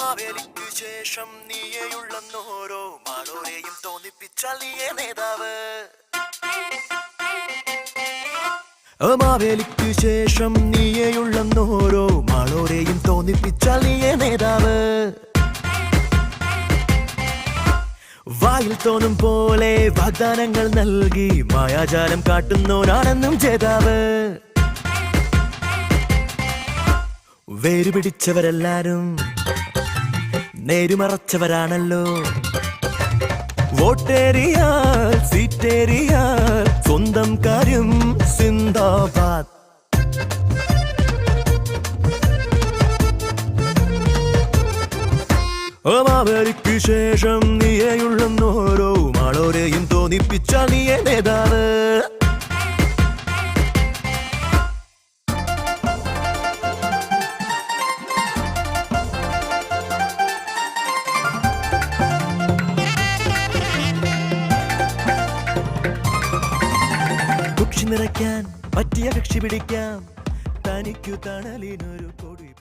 മാവേലിക്കു ശേഷം നീയെയുള്ളോരോ മാളോരെയും തോന്നിപ്പിച്ചാൽ നീയേ നേതാവ്. മാവേലിക്കു ശേഷം നീയെയുള്ളോരോ മാളോരെയും തോന്നിപ്പിച്ചാൽ നീയേ നേതാവ്. വായിൽ തോന്നും പോലെ വാഗ്ദാനങ്ങൾ നൽകി മായാജാലം കാട്ടുന്നോരാണെന്നും ജേതാവ്. വേരുപിടിച്ചവരെല്ലാരും നേരുമറച്ചവരാണല്ലോ. വോട്ടേറിയാൽ സീറ്റേറിയാൽ സ്വന്തം കാര്യം സിന്ദാബാദ്. മാവേലിക്കു ശേഷം നീയെയുള്ളോരോ മാളോരെയും തോന്നിപ്പിച്ചാൽ നീയേ നേതാവ്. കുക്ഷി നിറയ്ക്കാൻ പറ്റിയ കക്ഷി പിടിക്കാം, തനിക്കു തണലിനൊരു കൊടി.